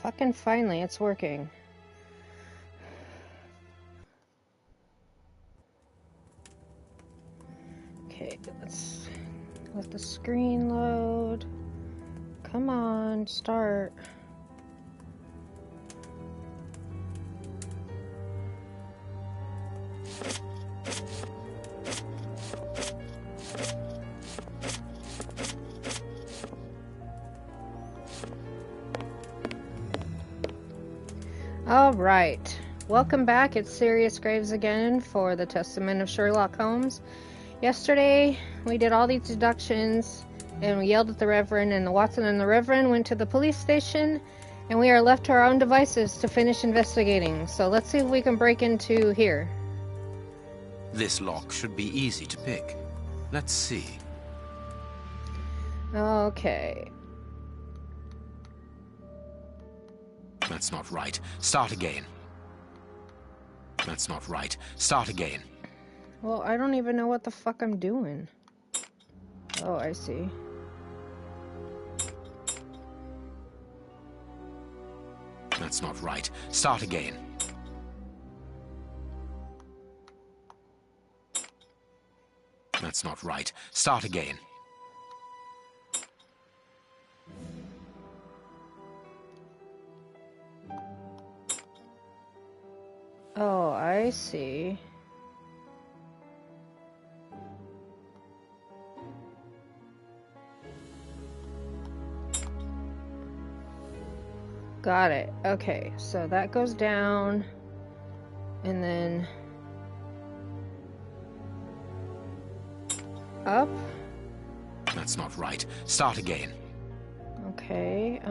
Fucking finally, it's working. Okay, let's let the screen load. Come on, start. All right. Welcome back. It's Sirius Graves again for the Testament of Sherlock Holmes. Yesterday, we did all these deductions, and we yelled at the Reverend, and the Watson and the Reverend went to the police station, and we are left to our own devices to finish investigating. So let's see if we can break into here. This lock should be easy to pick. Let's see. Okay. That's not right. Start again. That's not right. Start again. Well, I don't even know what the fuck I'm doing. Oh, I see. That's not right. Start again. That's not right. Start again. Oh, I see. Got it. Okay, so that goes down, and then up. That's not right. Start again. Okay,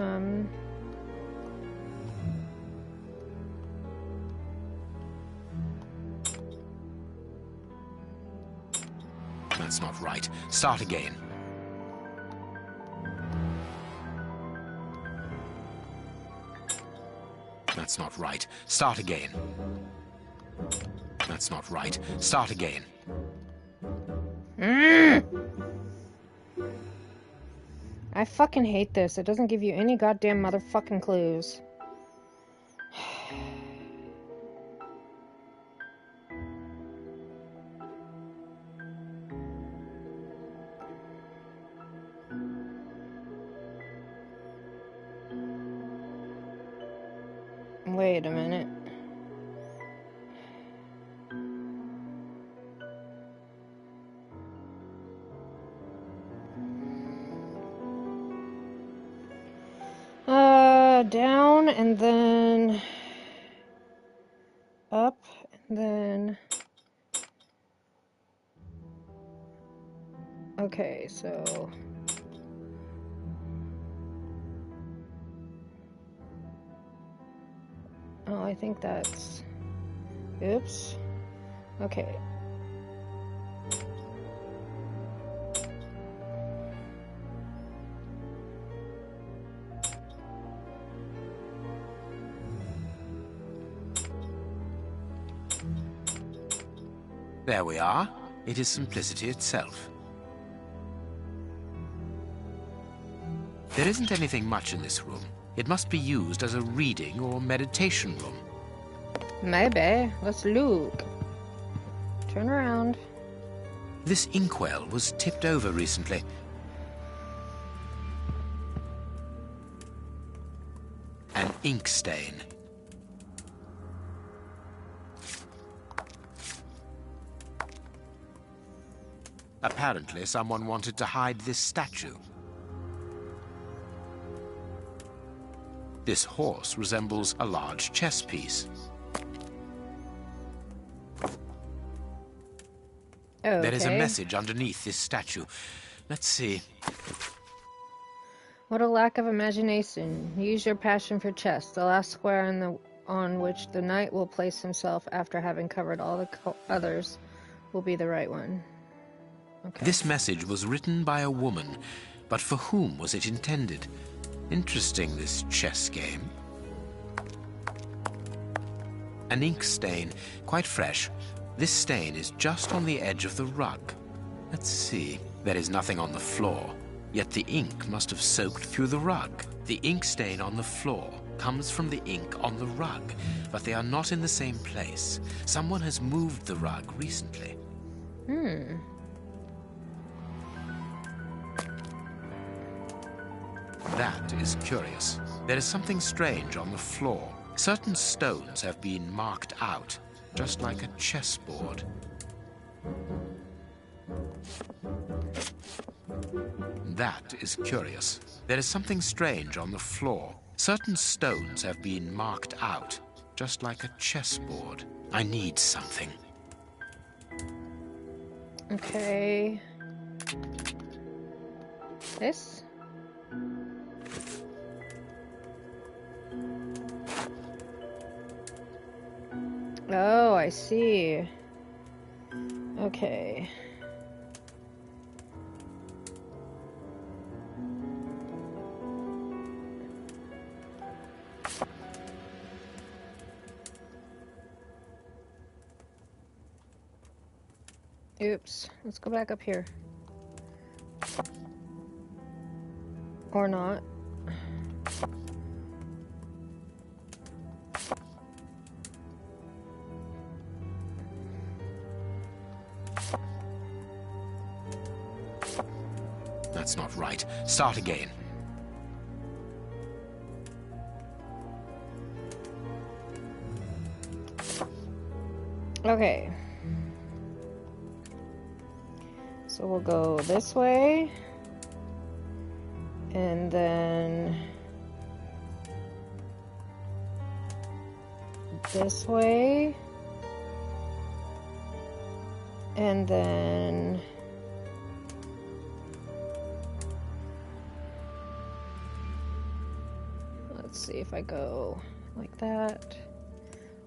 That's not right. Start again. That's not right. Start again. That's not right. Start again. I fucking hate this. It doesn't give you any goddamn motherfucking clues. Wait a minute. Down and then up and then okay, so oh, I think that's oops. Okay. There we are. It is simplicity itself. There isn't anything much in this room. It must be used as a reading or meditation room. Maybe. Let's look. Turn around. This inkwell was tipped over recently. An ink stain. Apparently, someone wanted to hide this statue. This horse resembles a large chess piece. Okay. There is a message underneath this statue. Let's see. What a lack of imagination. Use your passion for chess. The last square on which the knight will place himself after having covered all the others will be the right one. Okay. This message was written by a woman, but for whom was it intended? Interesting, this chess game. An ink stain, quite fresh. This stain is just on the edge of the rug. Let's see. There is nothing on the floor, yet the ink must have soaked through the rug. The ink stain on the floor comes from the ink on the rug, but they are not in the same place. Someone has moved the rug recently. That is curious. There is something strange on the floor. Certain stones have been marked out, just like a chessboard. That is curious. There is something strange on the floor. Certain stones have been marked out, just like a chessboard. I need something. Okay. This? Oh, I see. Okay. Oops. Let's go back up here. Or not. That's not right. Start again. Okay. So we'll go this way. And then this way. And then let's see if I go like that,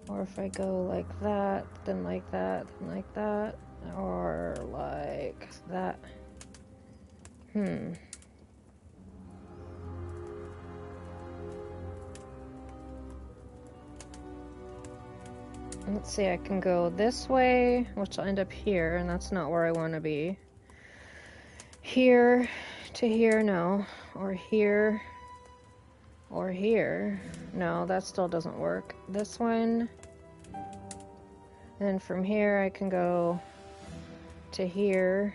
or if I go like that, then like that, then like that, or like that. Let's see, I can go this way, which will end up here, and that's not where I want to be. Here to here, no. Or here. Or here. No, that still doesn't work. This one. And from here I can go to here.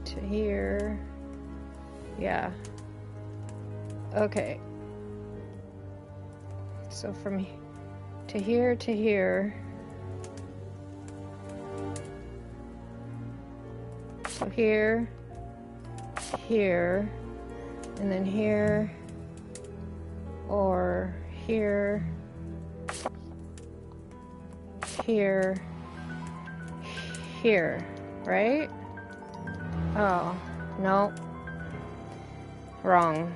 To here. Yeah. Okay. So from to here to here. So here, here, and then here, or here, here, here, right? Oh, no. Wrong.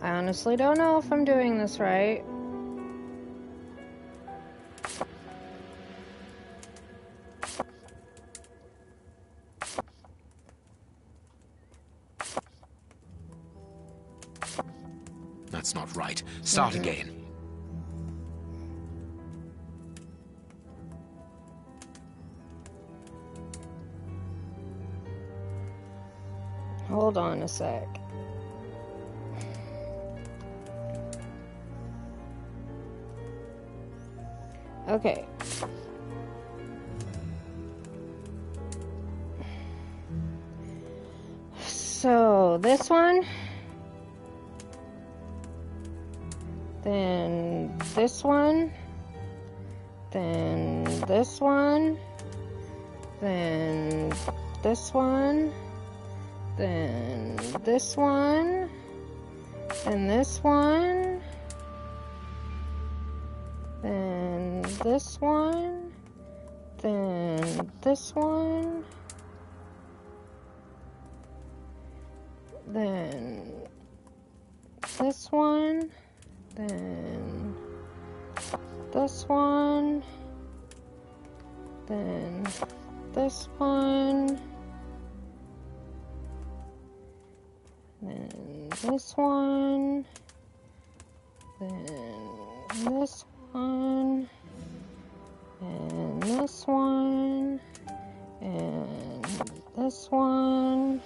I honestly don't know if I'm doing this right. That's not right. Start again. Hold on a sec. Okay. So this one, then this one, then this one, then this one, then this one, and this one, then this one, then this one, then this one, then this one, then this one, then this one, then this one, and this one, and this one,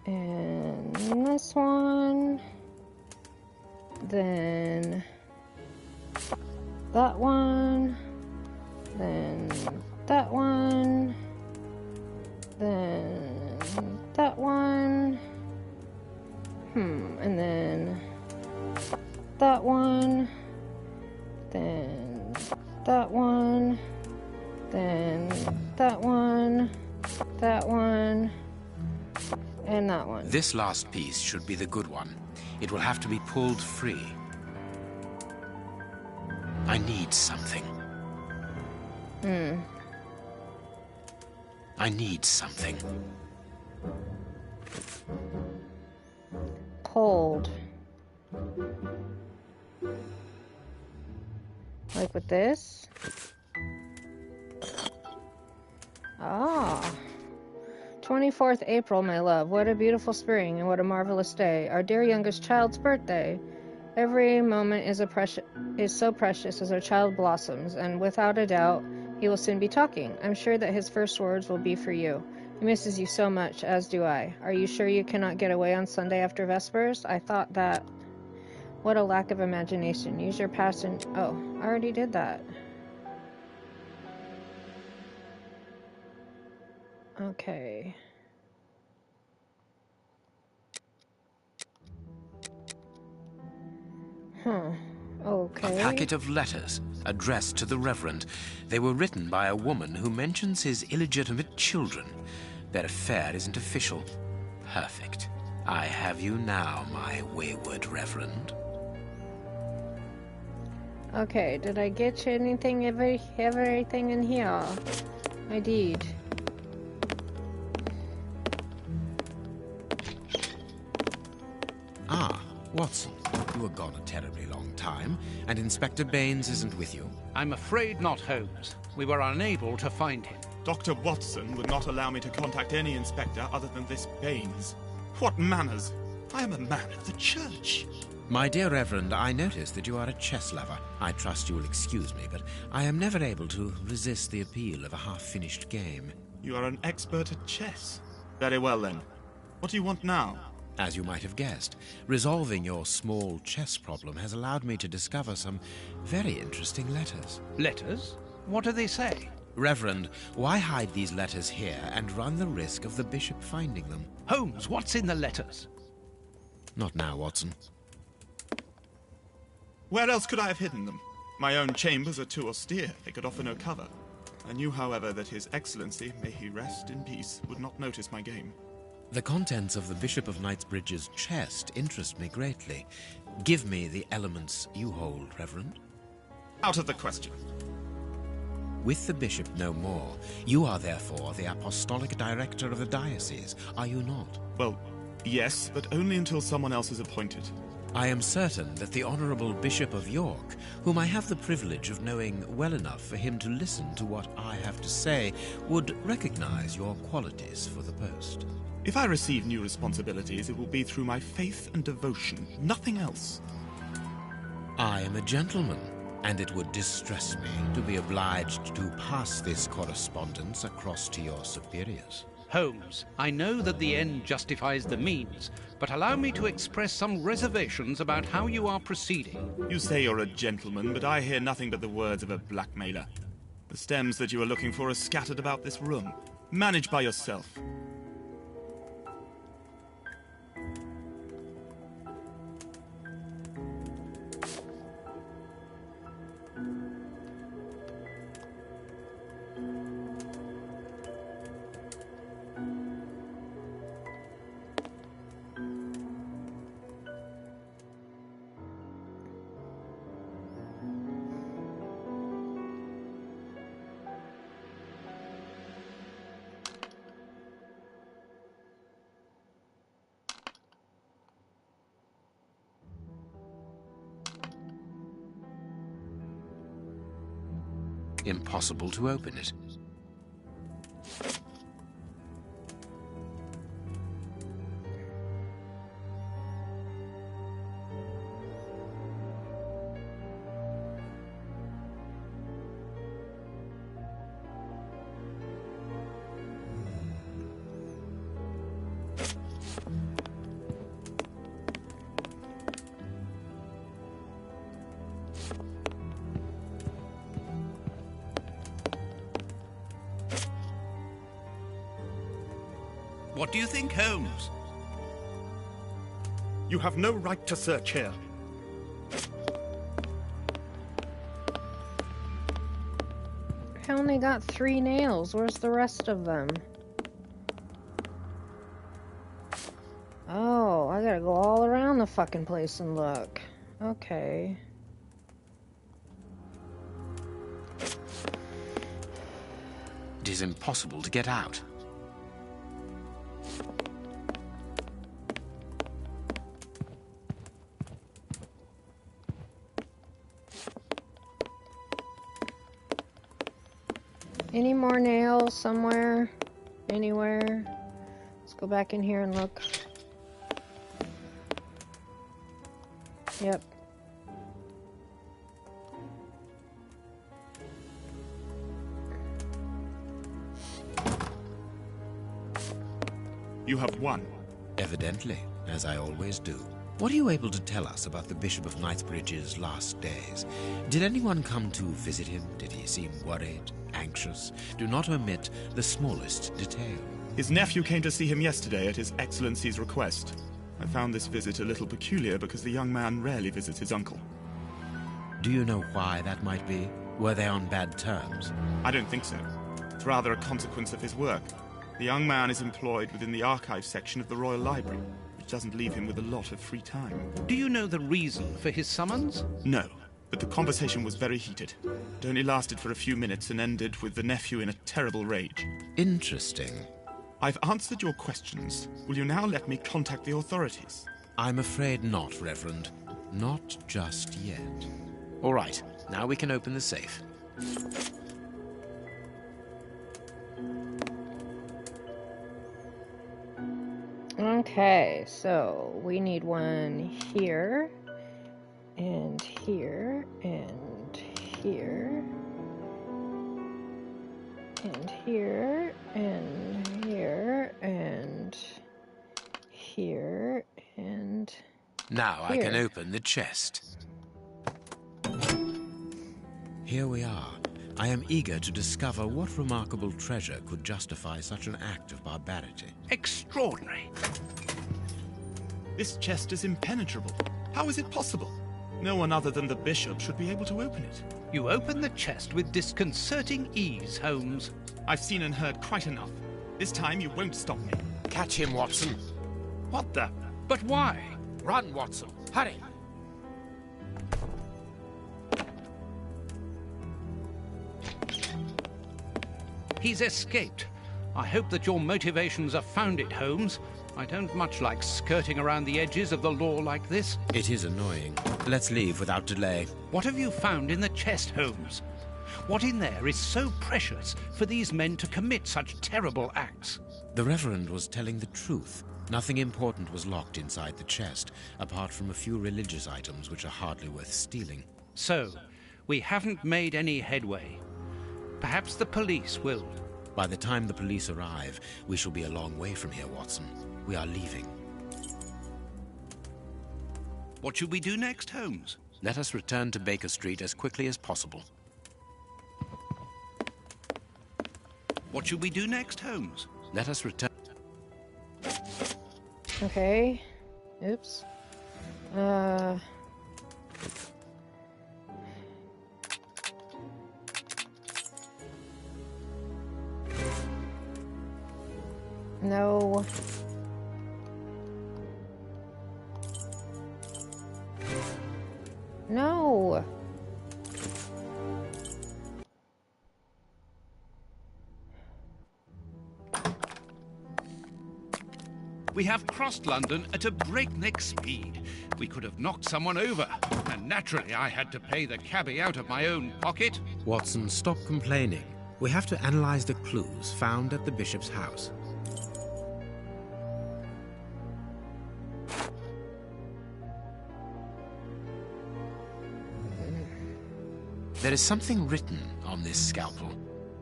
and this one, then that one, then that one, then that one, and then that one, then that one, then that one, that one, and that one. This last piece should be the good one. It will have to be pulled free. I need something. I need something. Cold. Like with this? Ah. 24th April, my love. What a beautiful spring and what a marvelous day. Our dear youngest child's birthday. Every moment is so precious as our child blossoms, and without a doubt, he will soon be talking. I'm sure that his first words will be for you. He misses you so much, as do I. Are you sure you cannot get away on Sunday after Vespers? I thought that. What a lack of imagination. Use your passion. Oh, I already did that. Okay. Okay. A packet of letters addressed to the Reverend. They were written by a woman who mentions his illegitimate children. Their affair isn't official. Perfect. I have you now, my wayward Reverend. Okay, did I get you anything, everything in here? I did. Ah, Watson, you were gone a terribly long time, and Inspector Baines isn't with you. I'm afraid not, Holmes. We were unable to find him. Dr. Watson would not allow me to contact any inspector other than this Baines. What manners! I am a man of the church. My dear Reverend, I notice that you are a chess lover. I trust you will excuse me, but I am never able to resist the appeal of a half-finished game. You are an expert at chess. Very well, then. What do you want now? As you might have guessed, resolving your small chess problem has allowed me to discover some very interesting letters. Letters? What do they say? Reverend, why hide these letters here and run the risk of the bishop finding them? Holmes, what's in the letters? Not now, Watson. Where else could I have hidden them? My own chambers are too austere. They could offer no cover. I knew, however, that His Excellency, may he rest in peace, would not notice my game. The contents of the Bishop of Knightsbridge's chest interest me greatly. Give me the elements you hold, Reverend. Out of the question. With the bishop no more, you are therefore the apostolic director of the diocese, are you not? Well, yes, but only until someone else is appointed. I am certain that the Honourable Bishop of York, whom I have the privilege of knowing well enough for him to listen to what I have to say, would recognise your qualities for the post. If I receive new responsibilities, it will be through my faith and devotion, nothing else. I am a gentleman, and it would distress me to be obliged to pass this correspondence across to your superiors. Holmes, I know that the end justifies the means, but allow me to express some reservations about how you are proceeding. You say you're a gentleman, but I hear nothing but the words of a blackmailer. The stems that you are looking for are scattered about this room. Manage by yourself. Impossible to open it. What do you think, Holmes? You have no right to search here. I only got 3 nails. Where's the rest of them? Oh, I gotta go all around the fucking place and look. Okay. It is impossible to get out. Any more nails somewhere? Anywhere? Let's go back in here and look. Yep. You have won. Evidently, as I always do. What are you able to tell us about the Bishop of Knightsbridge's last days? Did anyone come to visit him? Did he seem worried, anxious? Do not omit the smallest detail. His nephew came to see him yesterday at His Excellency's request. I found this visit a little peculiar because the young man rarely visits his uncle. Do you know why that might be? Were they on bad terms? I don't think so. It's rather a consequence of his work. The young man is employed within the archives section of the Royal Library, which doesn't leave him with a lot of free time. Do you know the reason for his summons? No, but the conversation was very heated. It only lasted for a few minutes and ended with the nephew in a terrible rage. Interesting. I've answered your questions. Will you now let me contact the authorities? I'm afraid not, Reverend. Not just yet. All right, now we can open the safe. Okay, so we need one here, and here, and here, and here, and here, and here, and Now I here. can open the chest. Here we are. I am eager to discover what remarkable treasure could justify such an act of barbarity. Extraordinary. This chest is impenetrable. How is it possible? No one other than the bishop should be able to open it. You open the chest with disconcerting ease, Holmes. I've seen and heard quite enough. This time you won't stop me. Catch him, Watson. What the? But why? Run, Watson. Hurry. He's escaped. I hope that your motivations are founded, Holmes. I don't much like skirting around the edges of the law like this. It is annoying. Let's leave without delay. What have you found in the chest, Holmes? What in there is so precious for these men to commit such terrible acts? The Reverend was telling the truth. Nothing important was locked inside the chest, apart from a few religious items which are hardly worth stealing. So, we haven't made any headway. Perhaps the police will. By the time the police arrive, we shall be a long way from here, Watson. We are leaving. What should we do next, Holmes? Let us return to Baker Street as quickly as possible. What should we do next, Holmes? Let us return... Okay. Oops. No. No. We have crossed London at a breakneck speed. We could have knocked someone over, and naturally I had to pay the cabbie out of my own pocket. Watson, stop complaining. We have to analyze the clues found at the bishop's house. There is something written on this scalpel.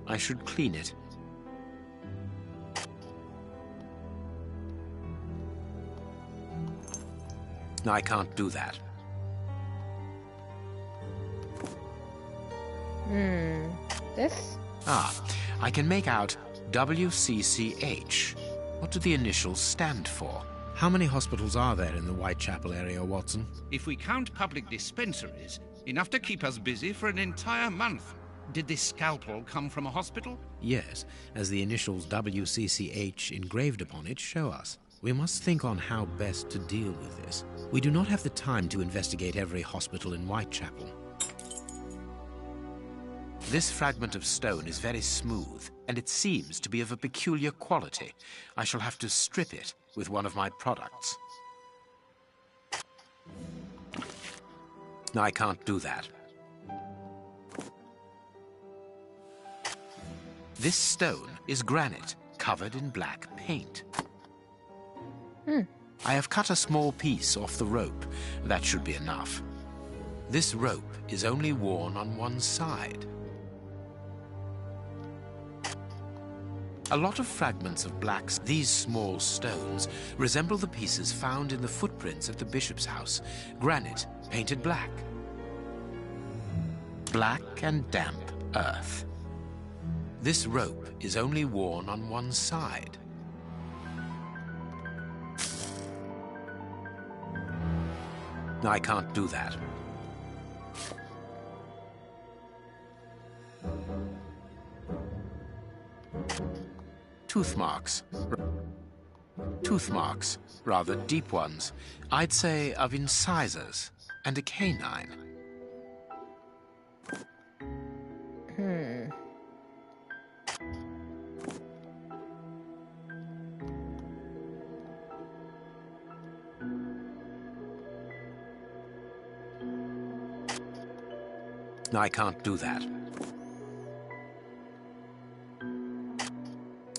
I should clean it. I can't do that. This? I can make out WCCH. What do the initials stand for? How many hospitals are there in the Whitechapel area, Watson? If we count public dispensaries, enough to keep us busy for an entire month. Did this scalpel come from a hospital? Yes, as the initials WCCH engraved upon it show us. We must think on how best to deal with this. We do not have the time to investigate every hospital in Whitechapel. This fragment of stone is very smooth, and it seems to be of a peculiar quality. I shall have to strip it with one of my products. I can't do that. This stone is granite, covered in black paint. I have cut a small piece off the rope. That should be enough. This rope is only worn on one side. A lot of fragments of blacks, these small stones, resemble the pieces found in the footprints at the bishop's house. Granite, painted black. Black and damp earth. This rope is only worn on one side. I can't do that. Tooth marks. Tooth marks, rather deep ones. I'd say of incisors and a canine. I can't do that.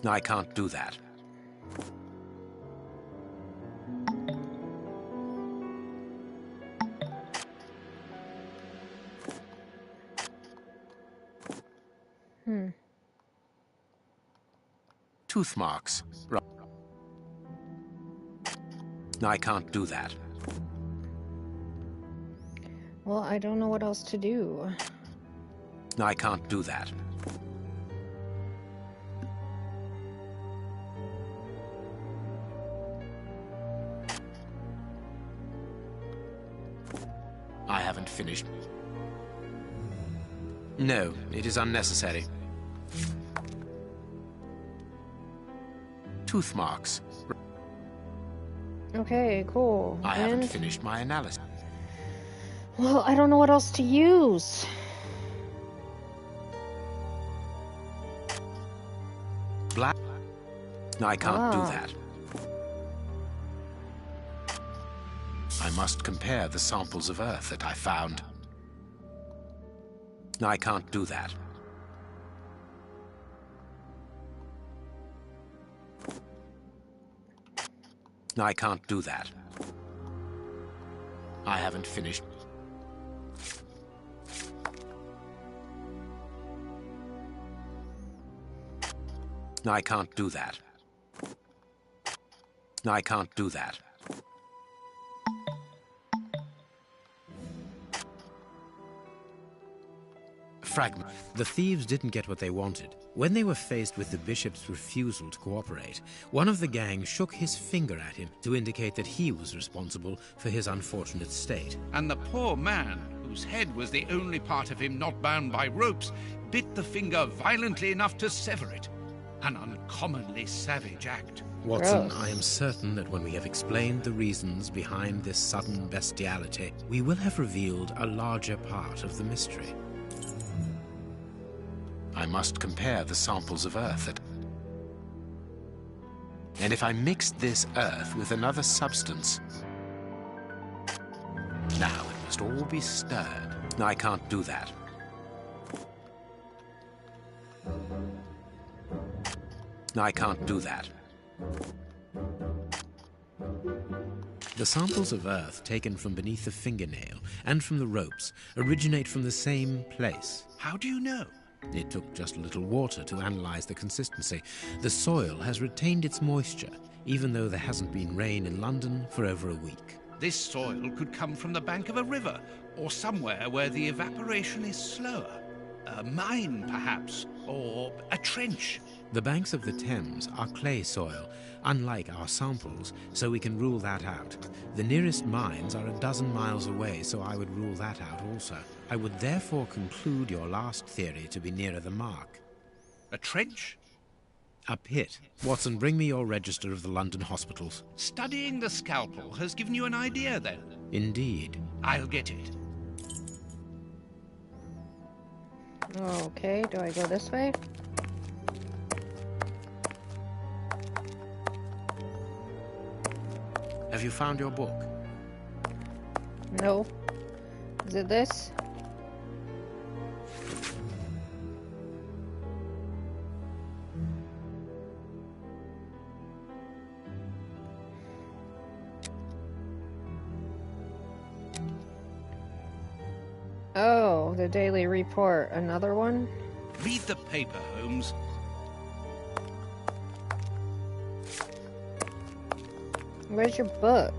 I can't do that. Tooth marks. I can't do that. Well, I don't know what else to do. I can't do that. I haven't finished. No, it is unnecessary. Tooth marks. Okay, cool. I haven't finished my analysis. Well, I don't know what else to use. Black. I can't do that. I must compare the samples of earth that I found. I can't do that. I can't do that. I haven't finished. I can't do that. I can't do that. Fragment. The thieves didn't get what they wanted. When they were faced with the bishop's refusal to cooperate, one of the gang shook his finger at him to indicate that he was responsible for his unfortunate state. And the poor man, whose head was the only part of him not bound by ropes, bit the finger violently enough to sever it. An uncommonly savage act. Watson, Gross. I am certain that when we have explained the reasons behind this sudden bestiality, we will have revealed a larger part of the mystery. I must compare the samples of earth that... And if I mixed this earth with another substance... Now it must all be stirred. I can't do that. I can't do that. The samples of earth taken from beneath the fingernail and from the ropes originate from the same place. How do you know? It took just a little water to analyze the consistency. The soil has retained its moisture, even though there hasn't been rain in London for over a week. This soil could come from the bank of a river, or somewhere where the evaporation is slower. A mine, perhaps, or a trench. The banks of the Thames are clay soil, unlike our samples, so we can rule that out. The nearest mines are 12 miles away, so I would rule that out also. I would therefore conclude your last theory to be nearer the mark. A trench? A pit. Watson, bring me your register of the London hospitals. Studying the scalpel has given you an idea, then? Indeed. I'll get it. Okay, do I go this way? Have you found your book? No. Is it this? Oh, the Daily Report. Another one? Read the paper, Holmes. Where's your book?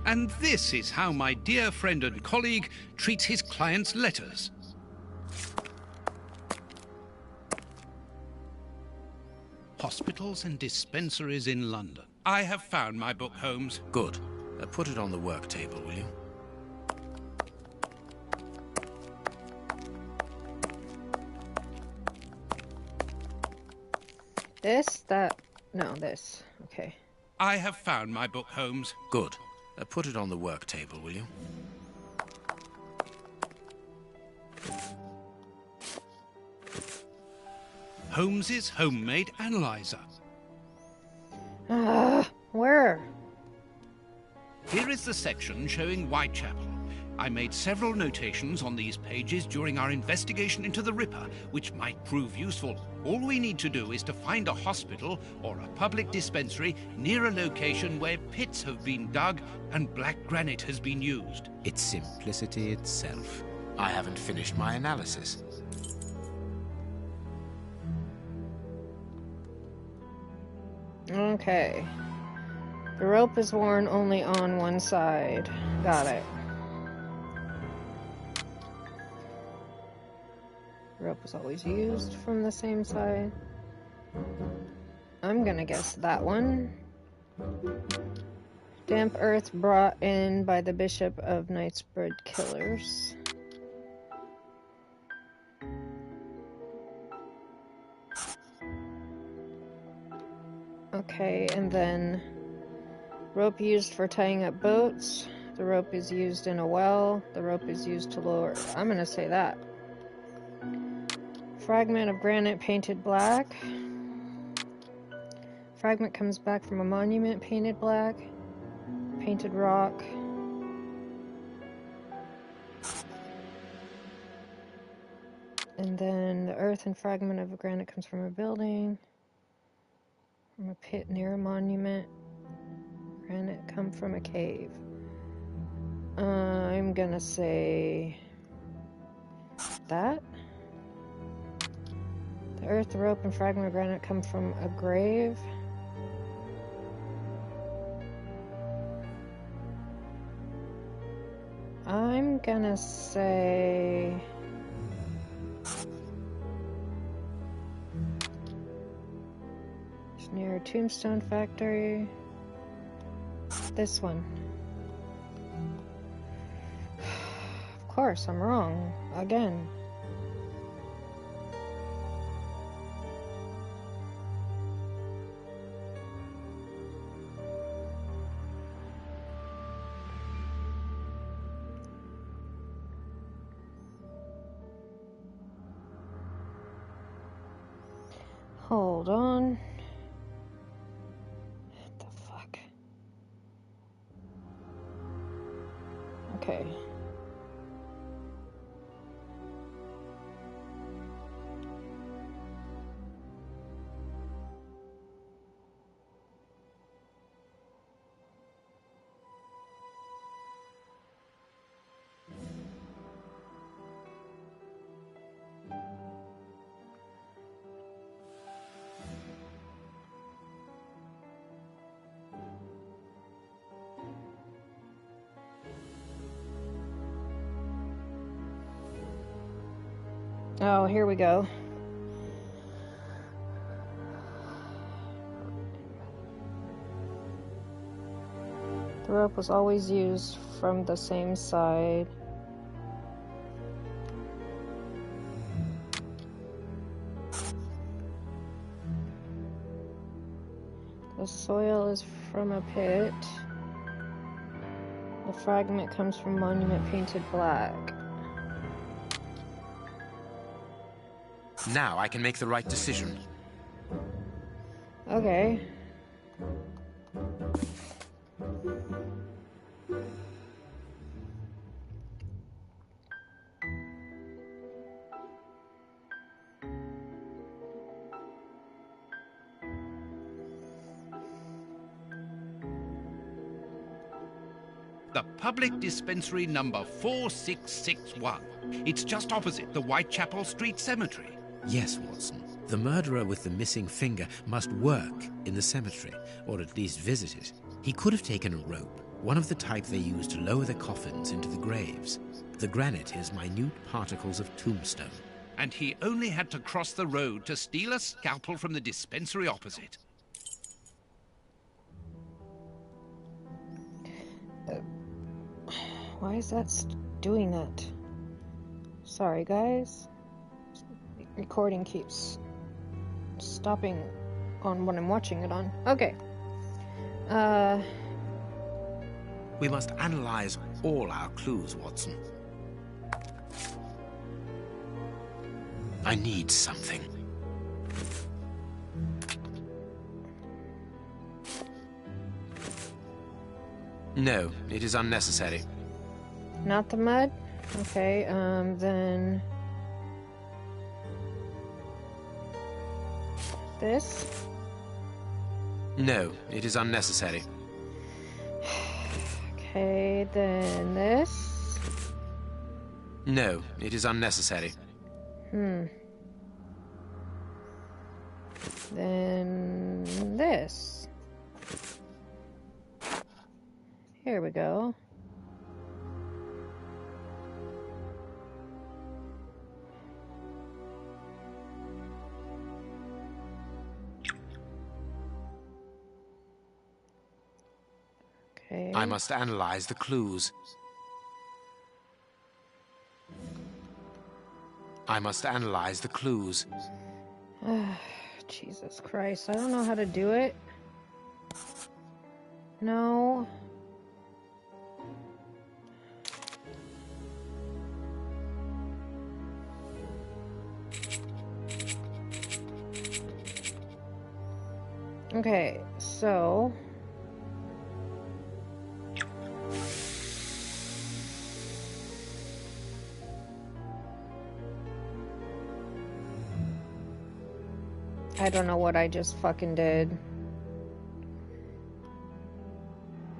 And this is how my dear friend and colleague treats his clients' letters. Hospitals and dispensaries in London. I have found my book, Holmes. Good. Put it on the work table, will you? This? That? No, this. Okay. I have found my book, Holmes. Good. Put it on the work table, will you? Holmes's Homemade Analyzer. Where? Here is the section showing Whitechapel. I made several notations on these pages during our investigation into the Ripper, which might prove useful. All we need to do is to find a hospital or a public dispensary near a location where pits have been dug and black granite has been used. It's simplicity itself. I haven't finished my analysis. Okay. The rope is worn only on one side. Got it. Rope is always used from the same side. I'm gonna guess that one. Damp earth brought in by the Bishop of Knightsbridge Killers. Okay, and then rope used for tying up boats. The rope is used in a well. The rope is used to lower... I'm gonna say that. Fragment of granite painted black. Fragment comes back from a monument painted black. Painted rock. And then the earth and fragment of a granite comes from a building. From a pit near a monument. Granite come from a cave. I'm gonna say that. The earth, the rope, and fragment of granite come from a grave. I'm gonna say it's near a tombstone factory. This one. Of course, I'm wrong. Again. Hold on. What the fuck? Okay. Oh, here we go. The rope was always used from the same side. The soil is from a pit. The fragment comes from monument painted black. Now I can make the right decision. Okay. The public dispensary number 4661. It's just opposite the Whitechapel Street Cemetery. Yes, Watson. The murderer with the missing finger must work in the cemetery, or at least visit it. He could have taken a rope, one of the type they use to lower the coffins into the graves. The granite is minute particles of tombstone. And he only had to cross the road to steal a scalpel from the dispensary opposite. Why is that doing that? Sorry, guys. Recording keeps stopping on what I'm watching it on. Okay. We must analyze all our clues, Watson. I need something. No, it is unnecessary. Not the mud? Okay, then... This? No, it is unnecessary. Okay, then this? No, it is unnecessary. Then this. Here we go. Okay. I must analyze the clues. I must analyze the clues. Jesus Christ, I don't know how to do it. No. Okay, so... I don't know what I just fucking did.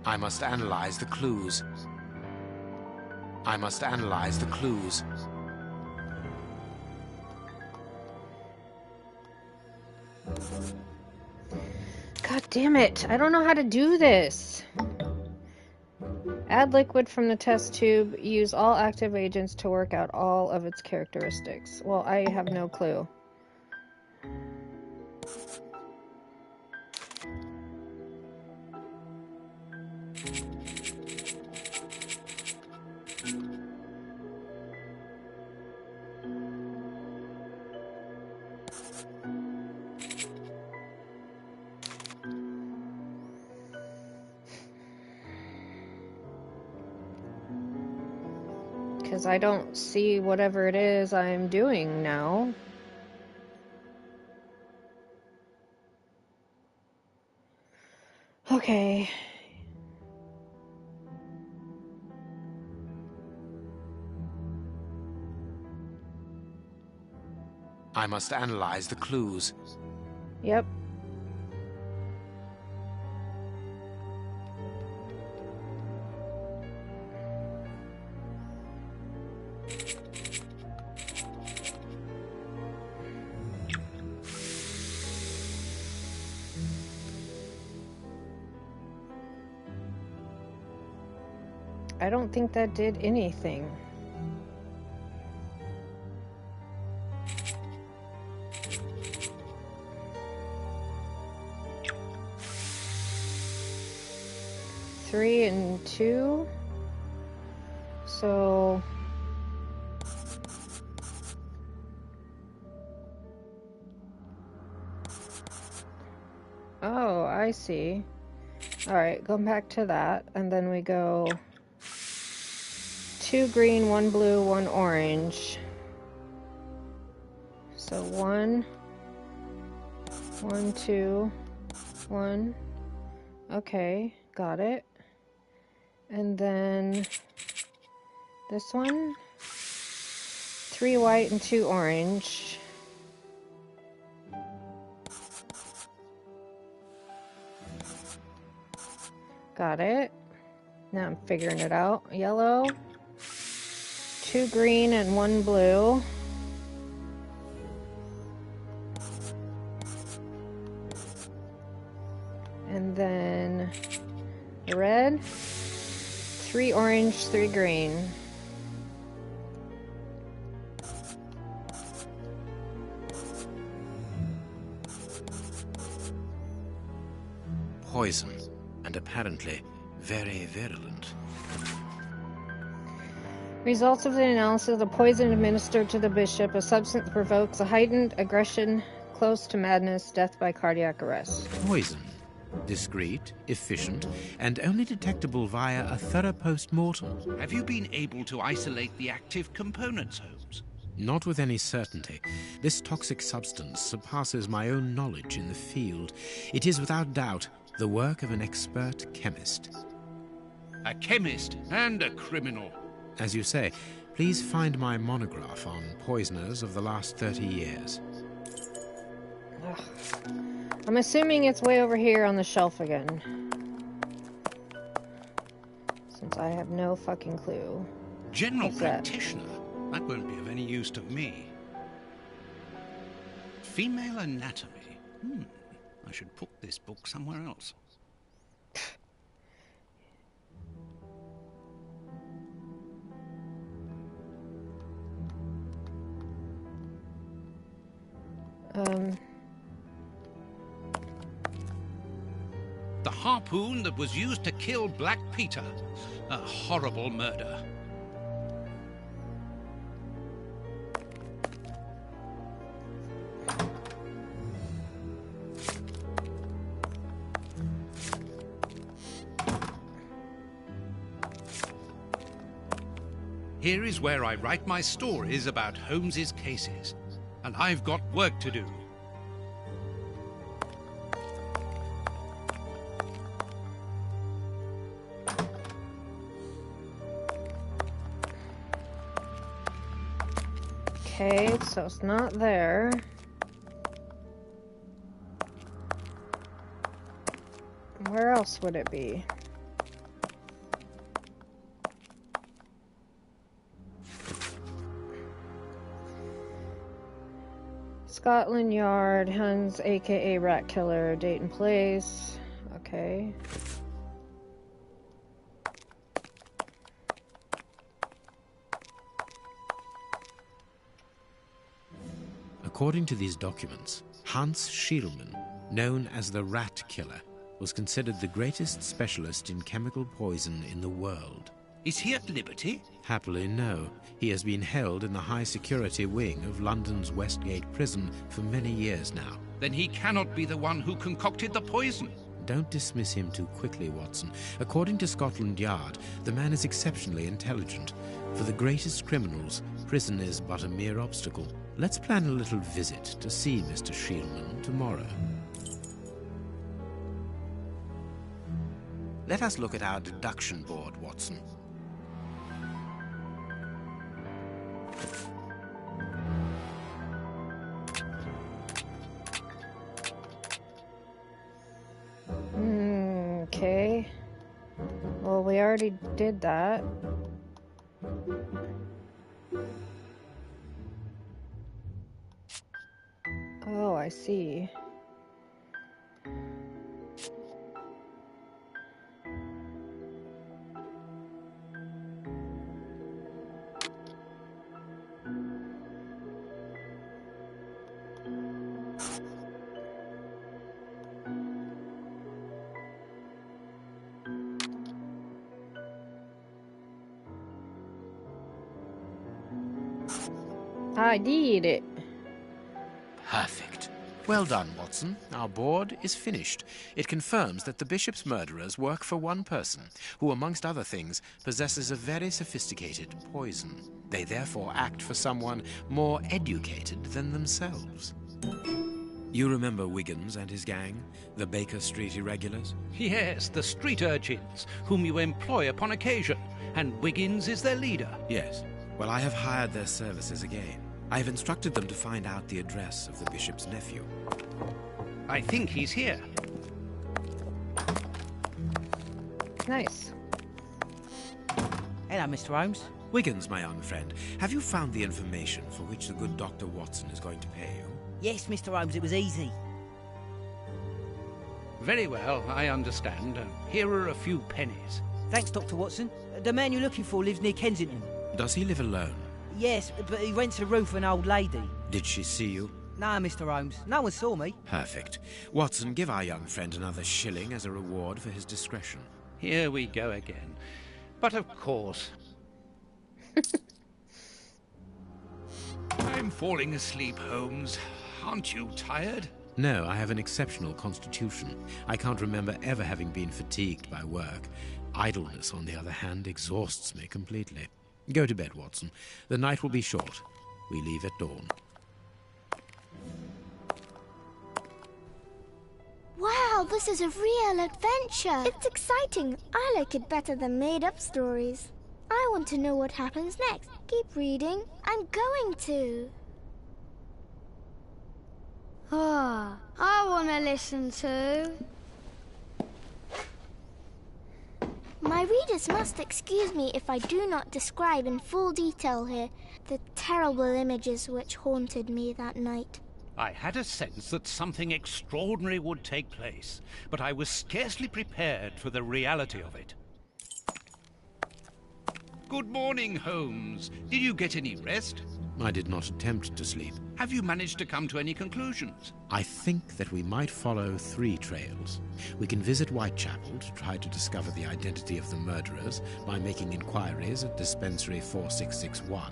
I must analyze the clues. I must analyze the clues. God damn it. I don't know how to do this. Add liquid from the test tube. Use all active agents to work out all of its characteristics. Well, I have no clue. Because I don't see whatever it is I'm doing now. Okay. I must analyze the clues. Yep. I don't think that did anything. Three and two. So oh, I see. All right, go back to that, and then we go 2 green, 1 blue, 1 orange. So 1, 1, 2, 1. Okay, got it. And then this one, 3 white and 2 orange. Got it. Now I'm figuring it out. Yellow, 2 green and 1 blue. And then red, 3 orange, 3 green. Poison, and apparently very virulent. Results of the analysis of the poison administered to the bishop, a substance that provokes a heightened aggression close to madness, death by cardiac arrest. Poison. Discreet, efficient, and only detectable via a thorough post-mortem. Have you been able to isolate the active components, Holmes? Not with any certainty. This toxic substance surpasses my own knowledge in the field. It is without doubt the work of an expert chemist. A chemist and a criminal. As you say, please find my monograph on poisoners of the last 30 years. Ugh. I'm assuming it's way over here on the shelf again. Since I have no fucking clue. General What's that? practitioner? That won't be of any use to me. Female anatomy? I should put this book somewhere else. The harpoon that was used to kill Black Peter. A horrible murder. Here is where I write my stories about Holmes's cases. And I've got work to do. Okay, so it's not there. Where else would it be? Scotland Yard, Huns, aka Rat Killer, date and place. Okay. According to these documents, Hans Schielmann, known as the Rat Killer, was considered the greatest specialist in chemical poison in the world. Is he at liberty? Happily, no. He has been held in the high-security wing of London's Westgate prison for many years now. Then he cannot be the one who concocted the poison. Don't dismiss him too quickly, Watson. According to Scotland Yard, the man is exceptionally intelligent. For the greatest criminals, prison is but a mere obstacle. Let's plan a little visit to see Mr. Schielmann tomorrow. Let us look at our deduction board, Watson. Okay. Well, we already did that. Oh, I see. I did it. Perfect. Well done, Watson. Our board is finished. It confirms that the bishop's murderers work for one person, who, amongst other things, possesses a very sophisticated poison. They therefore act for someone more educated than themselves. You remember Wiggins and his gang, the Baker Street Irregulars? Yes, the street urchins, whom you employ upon occasion, and Wiggins is their leader. Yes. Well, I have hired their services again. I have instructed them to find out the address of the bishop's nephew. I think he's here. Nice. Hello, Mr. Holmes. Wiggins, my young friend, have you found the information for which the good Dr. Watson is going to pay you? Yes, Mr. Holmes, it was easy. Very well, I understand. Here are a few pennies. Thanks, Dr. Watson. The man you're looking for lives near Kensington. Does he live alone? Yes, but he rents a room for an old lady. Did she see you? No, Mr. Holmes. No one saw me. Perfect. Watson, give our young friend another shilling as a reward for his discretion. Here we go again. But of course. I'm falling asleep, Holmes. Aren't you tired? No, I have an exceptional constitution. I can't remember ever having been fatigued by work. Idleness, on the other hand, exhausts me completely. Go to bed, Watson. The night will be short. We leave at dawn. Wow, this is a real adventure. It's exciting. I like it better than made-up stories. I want to know what happens next. Keep reading. I'm going to. Ah, I want to listen to. My readers must excuse me if I do not describe in full detail here the terrible images which haunted me that night. I had a sense that something extraordinary would take place, but I was scarcely prepared for the reality of it. Good morning, Holmes. Did you get any rest? I did not attempt to sleep. Have you managed to come to any conclusions? I think that we might follow 3 trails. We can visit Whitechapel to try to discover the identity of the murderers by making inquiries at Dispensary 4661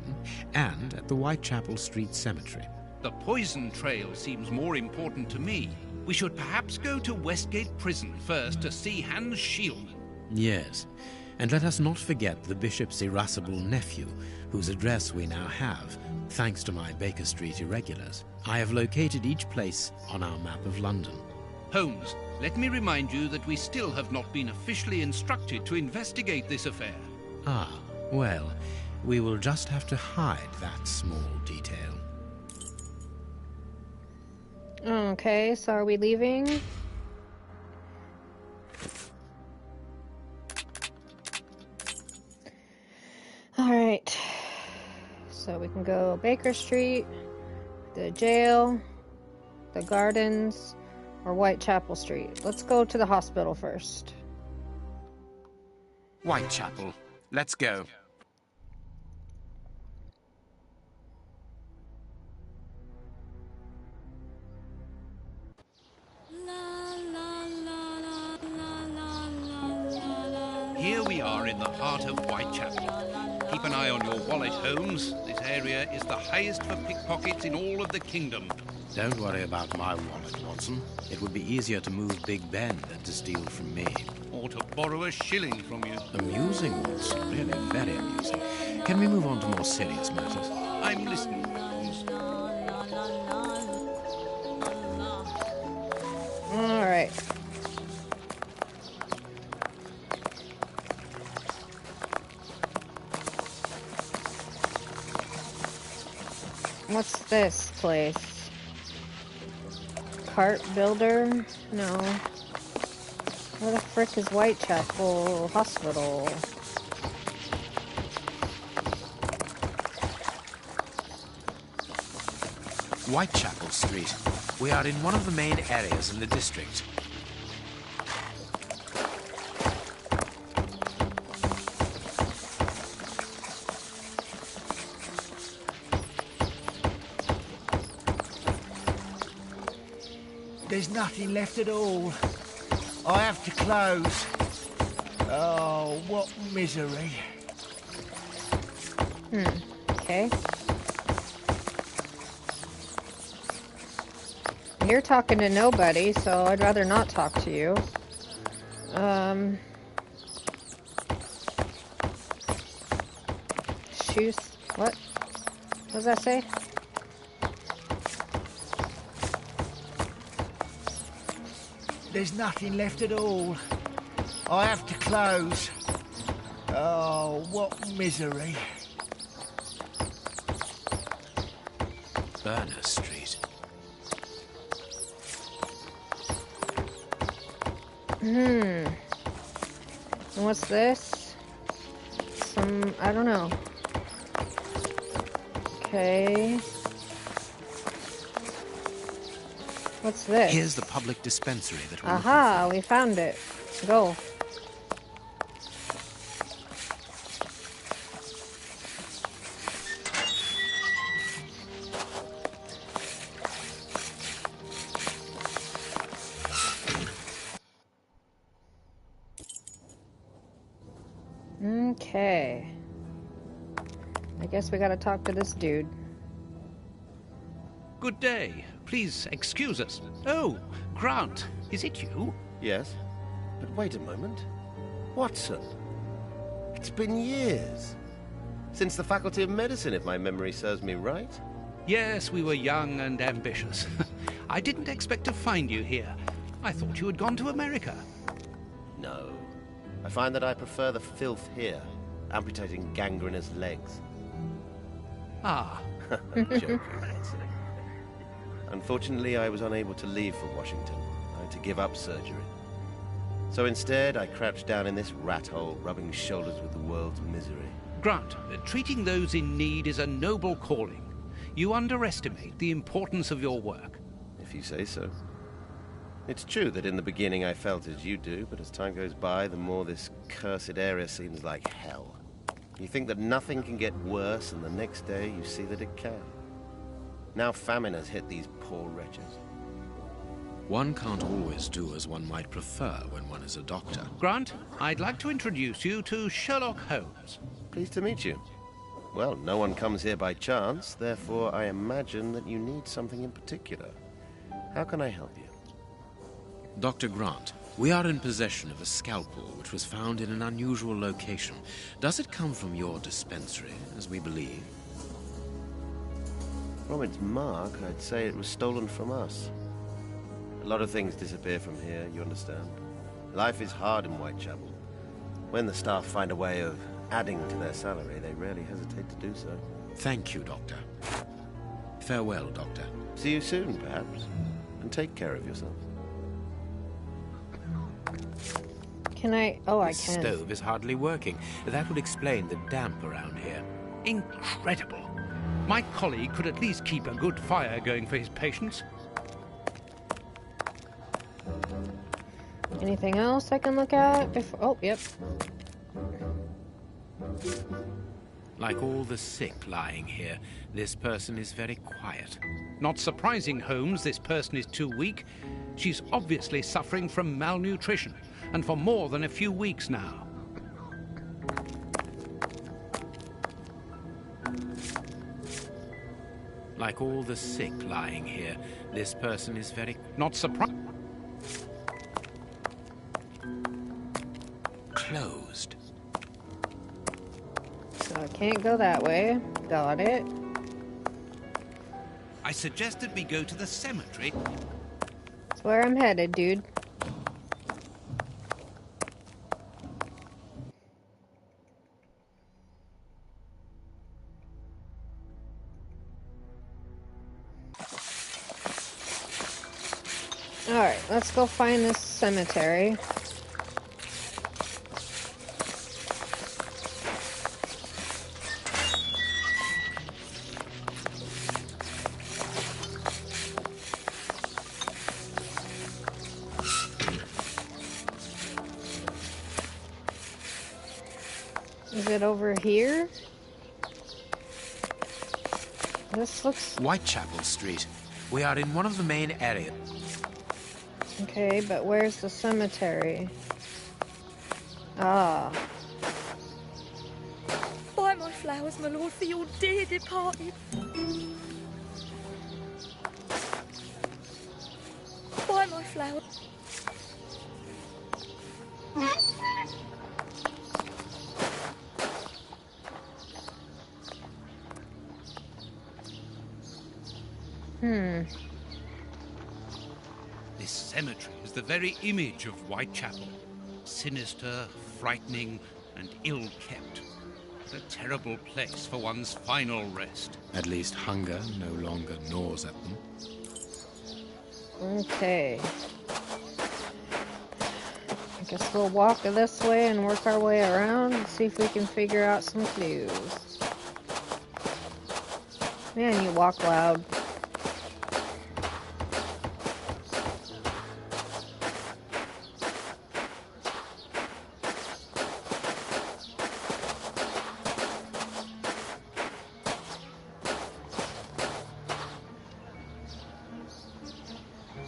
and at the Whitechapel Street Cemetery. The poison trail seems more important to me. We should perhaps go to Westgate Prison first to see Hans Shield. Yes, and let us not forget the bishop's irascible nephew, whose address we now have, thanks to my Baker Street Irregulars. I have located each place on our map of London. Holmes, let me remind you that we still have not been officially instructed to investigate this affair. Ah, well, we will just have to hide that small detail. Okay, so are we leaving? Alright. So we can go Baker Street, the jail, the gardens, or Whitechapel Street. Let's go to the hospital first. Whitechapel. Let's go. Here we are in the heart of Whitechapel. Keep an eye on your wallet, Holmes. This area is the highest for pickpockets in all of the kingdom. Don't worry about my wallet, Watson. It would be easier to move Big Ben than to steal from me. Or to borrow a shilling from you. Amusing, Watson. Really very amusing. Can we move on to more serious matters? I'm listening, Holmes. Alright. What's this place? Cart builder? No. Where the frick is Whitechapel Hospital? Whitechapel Street. We are in one of the main areas in the district. There's nothing left at all. I have to close. Oh, what misery. Okay. You're talking to nobody, so I'd rather not talk to you. Shoes. What? What does that say? There's nothing left at all. I have to close. Oh, what misery. Burner Street. And what's this? I don't know. Okay. What's this? Here's the public dispensary that we're looking Aha, we found it. Go. Okay. I guess we gotta talk to this dude. Good day. Please excuse us. Oh, Grant, is it you? Yes, but wait a moment. Watson, it's been years. Since the Faculty of Medicine, if my memory serves me right. Yes, we were young and ambitious. I didn't expect to find you here. I thought you had gone to America. No. I find that I prefer the filth here, amputating gangrenous legs. Ah, Joking, Watson. Unfortunately, I was unable to leave for Washington. I had to give up surgery. So instead, I crouched down in this rat hole, rubbing shoulders with the world's misery. Grant, treating those in need is a noble calling. You underestimate the importance of your work. If you say so. It's true that in the beginning I felt as you do, but as time goes by, the more this cursed area seems like hell. You think that nothing can get worse, and the next day you see that it can. Now famine has hit these poor wretches. One can't always do as one might prefer when one is a doctor. Grant, I'd like to introduce you to Sherlock Holmes. Pleased to meet you. Well, no one comes here by chance, therefore I imagine that you need something in particular. How can I help you? Dr. Grant, we are in possession of a scalpel which was found in an unusual location. Does it come from your dispensary, as we believe? From its mark, I'd say it was stolen from us. A lot of things disappear from here, you understand. Life is hard in Whitechapel. When the staff find a way of adding to their salary, they rarely hesitate to do so. Thank you, Doctor. Farewell, Doctor. See you soon, perhaps. And take care of yourself. Can I? Oh, I The can. stove is hardly working. That would explain the damp around here. Incredible. My colleague could at least keep a good fire going for his patients. Anything else I can look at before? Oh, yep. Like all the sick lying here, this person is very quiet. Not surprising, Holmes, this person is too weak. She's obviously suffering from malnutrition, and for more than a few weeks now. Like all the sick lying here, this person is very... Not surprised. closed. So I can't go that way. Got it. I suggested we go to the cemetery. That's where I'm headed, dude. Alright, let's go find this cemetery. Is it over here? This looks... Whitechapel Street. We are in one of the main areas. Okay, but where's the cemetery? Ah. Buy my flowers, my lord, for your dear departed. Buy my flowers. This cemetery is the very image of Whitechapel. Sinister, frightening, and ill-kept. A terrible place for one's final rest. At least hunger no longer gnaws at them. Okay. I guess we'll walk this way and work our way around and see if we can figure out some clues. Man, you walk loud.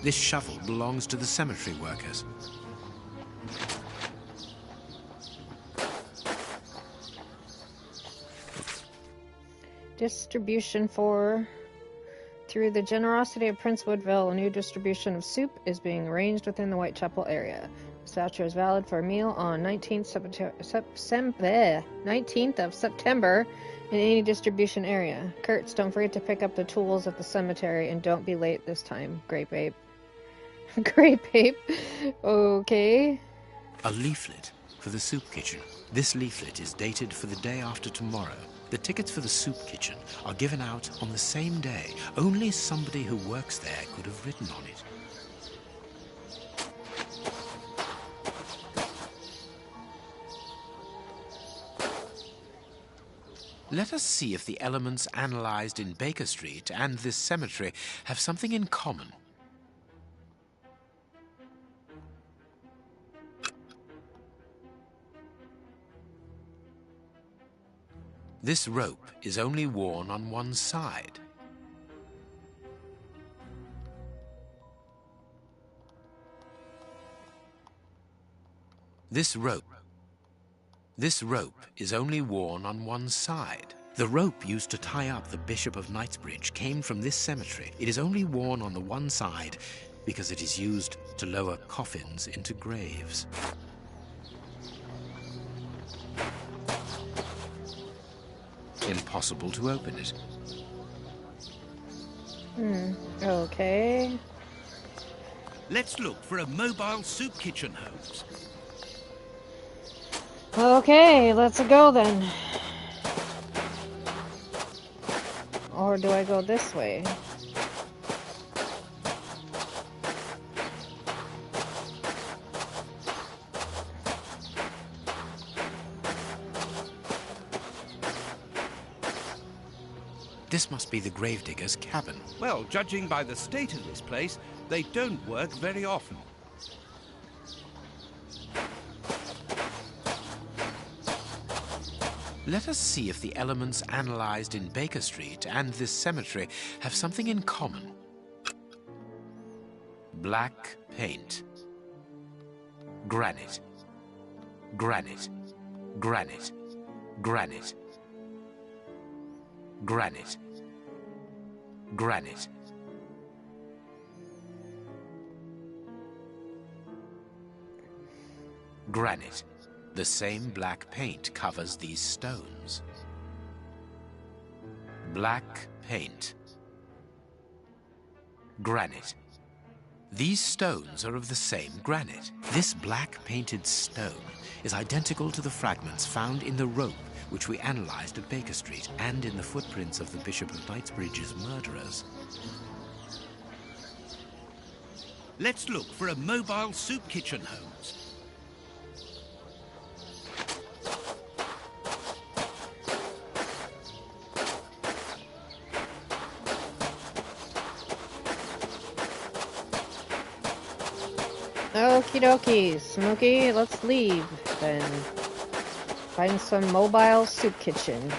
This shovel belongs to the cemetery workers. Distribution for... Through the generosity of Prince Woodville, a new distribution of soup is being arranged within the Whitechapel area. This voucher is valid for a meal on 19th of September in any distribution area. Kurtz, don't forget to pick up the tools at the cemetery and don't be late this time. Grape Ape. Grape Ape. Okay. A leaflet for the soup kitchen. This leaflet is dated for the day after tomorrow. The tickets for the soup kitchen are given out on the same day. Only somebody who works there could have written on it. Let us see if the elements analyzed in Baker Street and this cemetery have something in common. This rope is only worn on one side. This rope is only worn on one side. The rope used to tie up the Bishop of Knightsbridge came from this cemetery. It is only worn on the one side because it is used to lower coffins into graves. Impossible to open it. Okay. Let's look for a mobile soup kitchen, Holmes. Okay, let's go then. Or do I go this way? This must be the gravedigger's cabin. Well, judging by the state of this place, they don't work very often. Let us see if the elements analyzed in Baker Street and this cemetery have something in common. Black paint. Granite. Granite. Granite. Granite. Granite. Granite. Granite. The same black paint covers these stones. Black paint. Granite. These stones are of the same granite. This black painted stone is identical to the fragments found in the rope which we analyzed at Baker Street and in the footprints of the Bishop of Knightsbridge's murderers. Let's look for a mobile soup kitchen, Holmes. Okie dokie, Smokey, let's leave then. Find some mobile soup kitchen.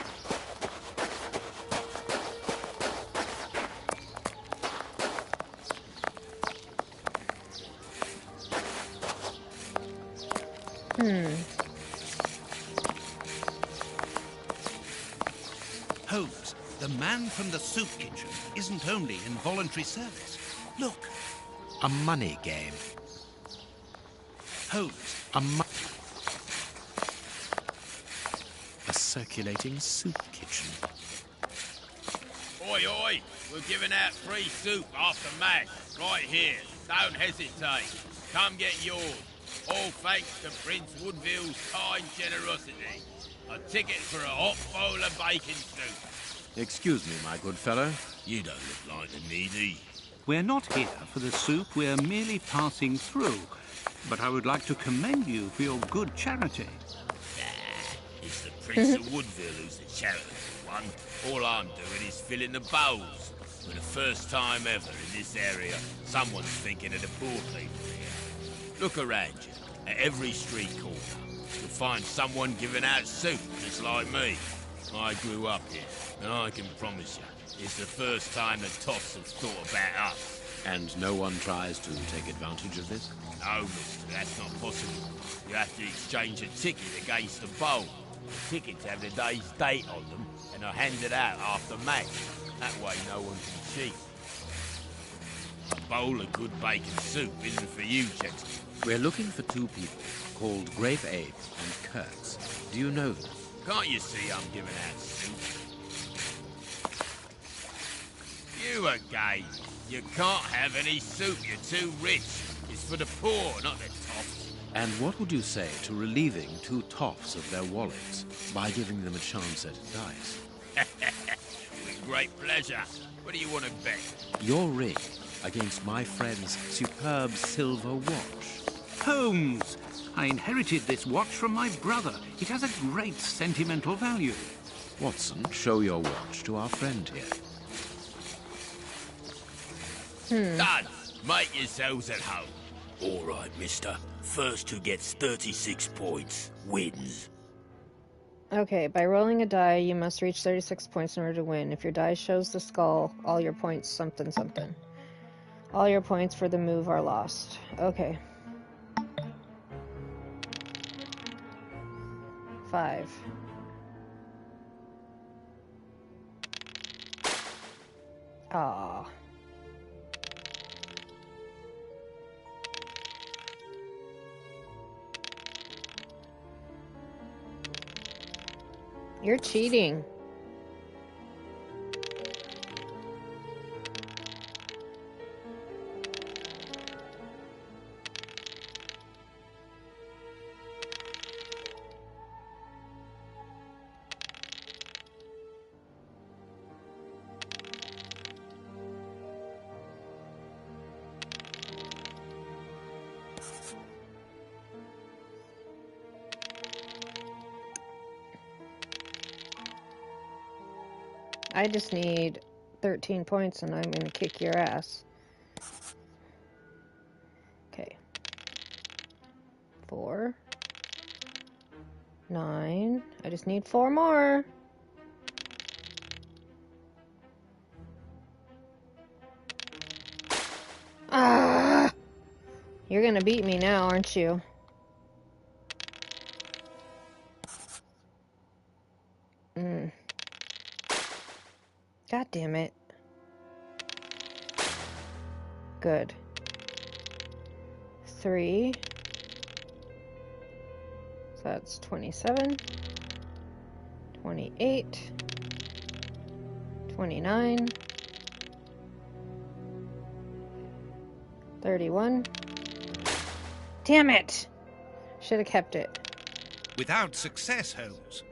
Holmes, the man from the soup kitchen isn't only in voluntary service. Look, A money game. Holmes, A circulating soup kitchen. Oi, oi! We're giving out free soup after match, right here. Don't hesitate. Come get yours. All thanks to Prince Woodville's kind generosity. A ticket for a hot bowl of bacon soup. Excuse me, my good fellow. You don't look like the needy. we're not here for the soup, we're merely passing through. But I would like to commend you for your good charity. It's the Prince of Woodville who's the charitable one. All I'm doing is filling the bowls. For the first time ever in this area, someone's thinking of the poor people here. Look around you. At every street corner, you'll find someone giving out soup just like me. I grew up here, and I can promise you, it's the first time the toffs have thought about us. And no one tries to take advantage of this? No, mister, that's not possible. You have to exchange a ticket against a bowl. The tickets have the day's date on them, and are handed out after match. That way no one can cheat. A bowl of good bacon soup isn't for you, gentlemen. We're looking for two people called Grape Abe and Kurtz. Do you know them? Can't you see I'm giving out soup? You again. You can't have any soup, you're too rich. It's for the poor, not the toffs. And what would you say to relieving two toffs of their wallets by giving them a chance at dice? With great pleasure. What do you want to bet? Your ring against my friend's superb silver watch. Holmes, I inherited this watch from my brother. It has a great sentimental value. Watson, show your watch to our friend here. Done. Make yourselves at home. All right, mister. First who gets 36 points wins. Okay, by rolling a die, you must reach 36 points in order to win. If your die shows the skull, all your points something something. All your points for the move are lost. Okay. 5. Ah. You're cheating. I just need 13 points and I'm gonna kick your ass. Okay. 4. 9. I just need 4 more. Ah! You're gonna beat me now, aren't you? God damn it. Good. 3. So that's 27. 28. 29. 31. Damn it! Should have kept it. Without success, Holmes.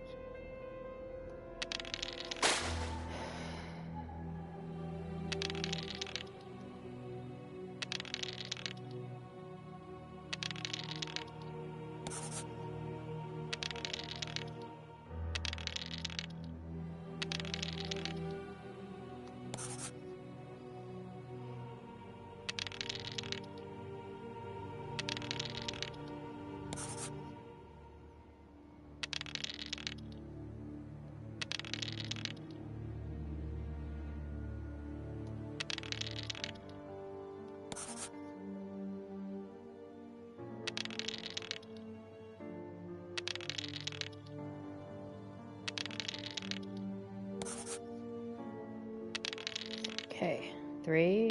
3,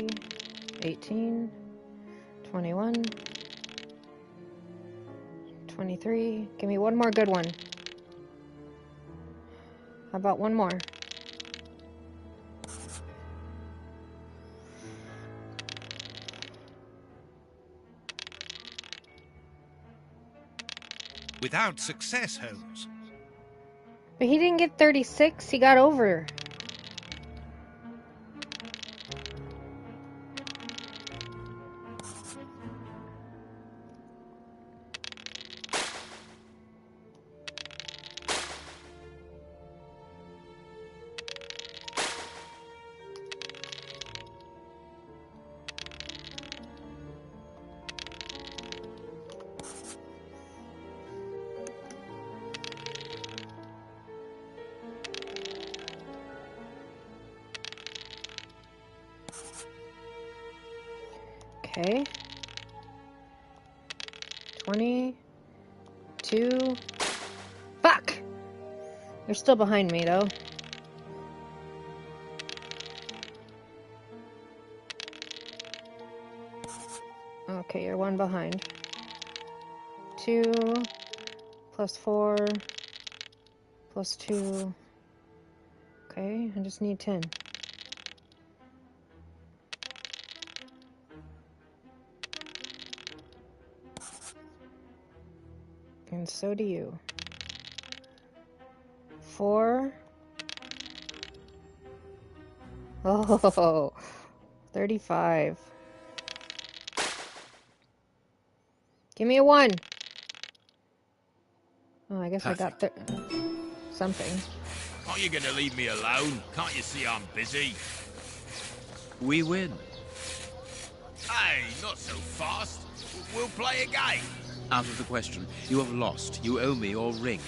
18, 21, 23. Give me one more good one. How about one more? Without success, Holmes. But he didn't get 36, he got over. Okay. 22. Fuck! You're still behind me, though. Okay, you're one behind. 2 plus 4 plus 2. Okay, I just need 10. And so do you. 4. Oh, 35. Give me a 1. Oh, I guess Perfect. I got something. Are you gonna leave me alone? Can't you see I'm busy? We win. Hey, not so fast. We'll play a game. Out of the question. You have lost. You owe me your ring.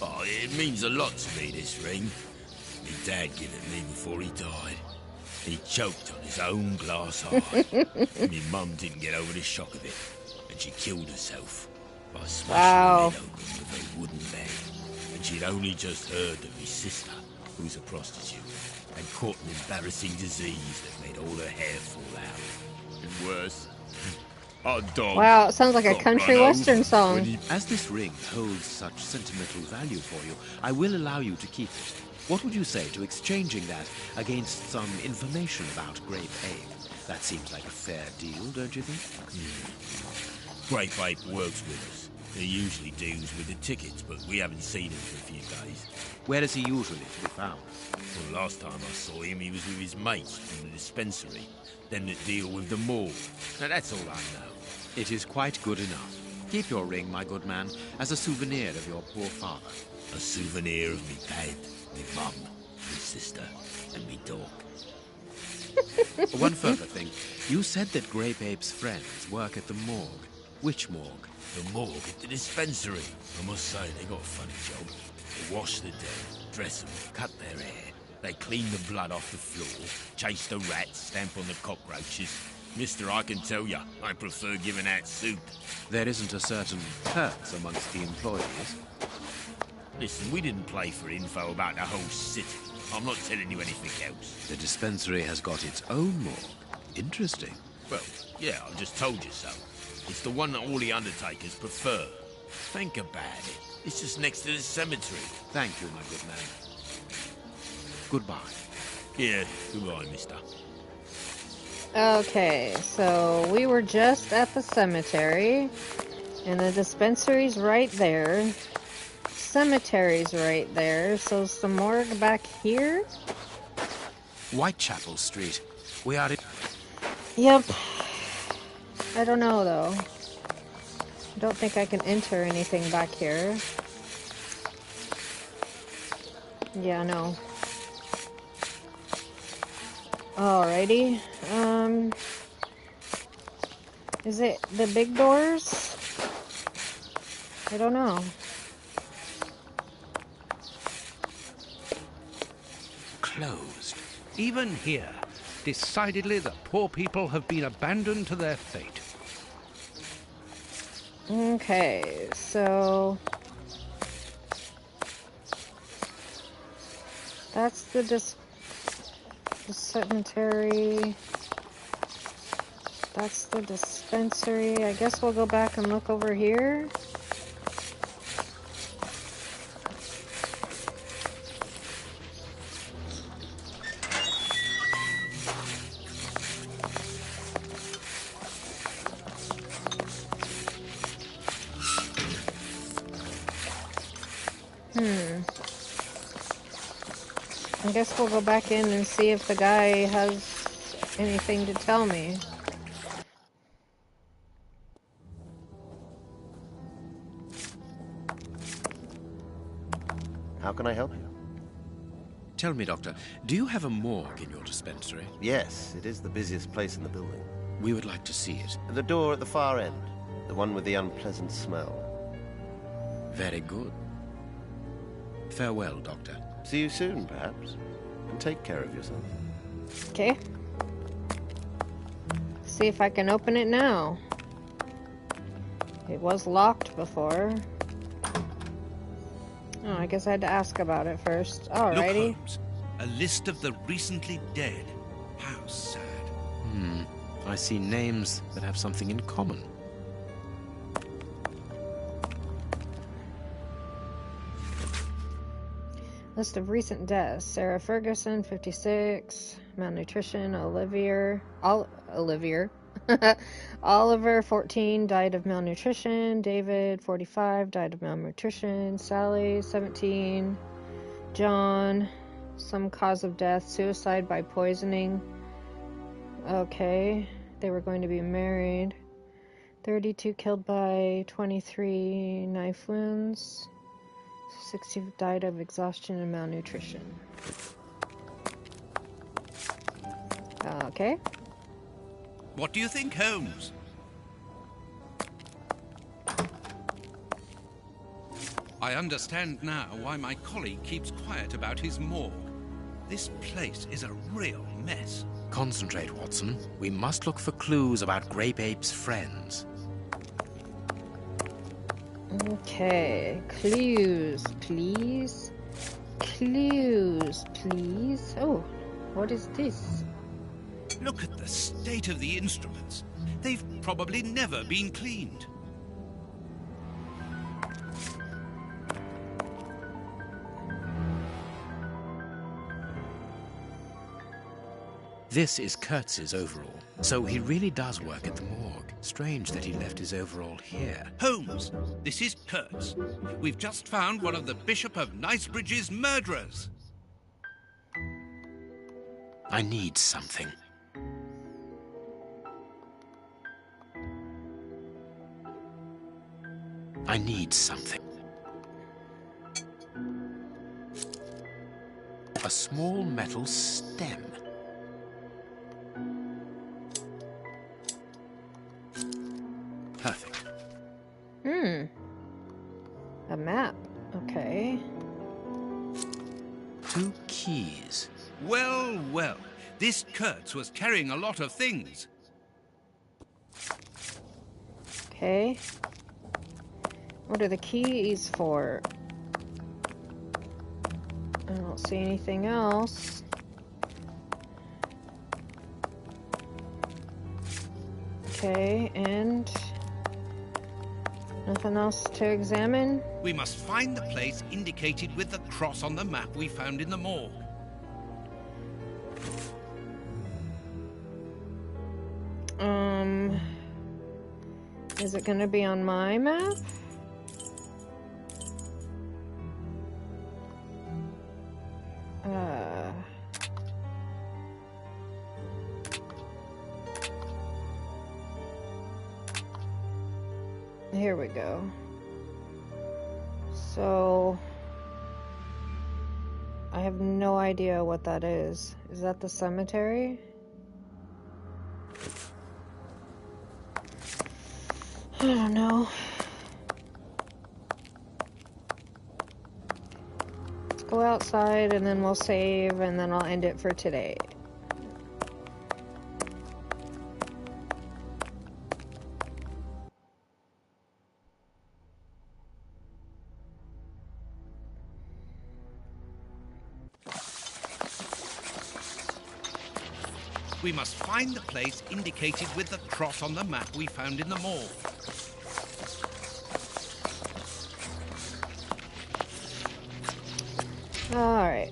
Oh, it means a lot to me, this ring. My dad gave it me before he died. He choked on his own glass eye. My mum didn't get over the shock of it, and she killed herself by smashing her head open with a wooden bed. And she'd only just heard that my sister, who's a prostitute, had caught an embarrassing disease that made all her hair fall out. And worse, our dog. Wow, it sounds like a country western song. As this ring holds such sentimental value for you, I will allow you to keep it. What would you say to exchanging that against some information about Grape Ape? That seems like a fair deal, don't you think? Grape Ape works with us. He usually deals with the tickets, but we haven't seen him for a few days. Where is he usually to be found? Well, last time I saw him, he was with his mates from the dispensary, them that deal with the morgue. Now, that's all I know. It is quite good enough. Keep your ring, my good man, as a souvenir of your poor father. A souvenir of me dad, me mum, me sister, and me dog. One further thing. You said that Grape Ape's friends work at the morgue. Which morgue? The morgue at the dispensary. I must say, they got a funny job. They wash the dead, dress them, cut their hair. They clean the blood off the floor, chase the rats, stamp on the cockroaches. Mister, I can tell you, I prefer giving out soup. There isn't a certain curse amongst the employees. Listen, we didn't play for info about the whole city. I'm not telling you anything else. The dispensary has got its own morgue. Interesting. Well, yeah, I just told you so. It's the one that all the undertakers prefer. Think about it. It's just next to the cemetery. Thank you, my good man. Goodbye. Yeah, goodbye, mister. Okay, so we were just at the cemetery, and the dispensary's right there. Cemetery's right there, so is the morgue back here? Whitechapel Street. We are in... Yep. I don't know, though. I don't think I can enter anything back here. Yeah, no. Alrighty. Is it the big doors? I don't know. Closed. Even here, decidedly the poor people have been abandoned to their fate. Okay, so... that's the The cemetery. That's the dispensary. I guess we'll go back and look over here. I guess we'll go back in and see if the guy has anything to tell me. How can I help you? Tell me, Doctor, do you have a morgue in your dispensary? Yes, it is the busiest place in the building. We would like to see it. The door at the far end. The one with the unpleasant smell. Very good. Farewell, Doctor. See you soon, perhaps. And take care of yourself. Okay. See if I can open it now. It was locked before. Oh, I guess I had to ask about it first. Alrighty. Look, Holmes. A list of the recently dead. How sad. I see names that have something in common. List of recent deaths. Sarah Ferguson, 56. Malnutrition. Oliver, 14, died of malnutrition. David, 45, died of malnutrition. Sally, 17. John, some cause of death. Suicide by poisoning. Okay. They were going to be married. 32 killed by 23 knife wounds. 60 died of exhaustion and malnutrition. Okay. What do you think, Holmes? I understand now why my colleague keeps quiet about his morgue. This place is a real mess. Concentrate, Watson. We must look for clues about Grape Ape's friends. Okay. Clues, please. Clues, please. Oh, what is this? Look at the state of the instruments. They've probably never been cleaned. This is Kurtz's overall, so he really does work at the morgue. Strange that he left his overall here. Holmes, this is Kurtz. We've just found one of the Bishop of Nicebridge's murderers. I need something. I need something. A small metal stem. Perfect. A map. Okay. 2 keys. Well, well. This Kurtz was carrying a lot of things. Okay. What are the keys for? I don't see anything else. Okay, and nothing else to examine? We must find the place indicated with the cross on the map we found in the morgue. Is it gonna be on my map? Here we go. So I have no idea what that is. Is that the cemetery? I don't know. Let's go outside and then we'll save and then I'll end it for today. We must find the place indicated with the cross on the map we found in the morgue. Alright.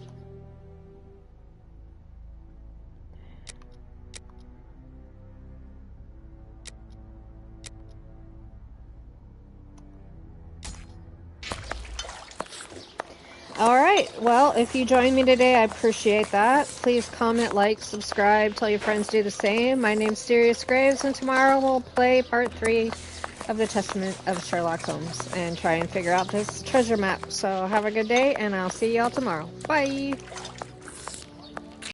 Alright, well, if you joined me today, I appreciate that. Please comment, like, subscribe, tell your friends to do the same. My name's Sirius Graves, and tomorrow we'll play part 3 of the Testament of Sherlock Holmes and try and figure out this treasure map. So have a good day, and I'll see y'all tomorrow. Bye!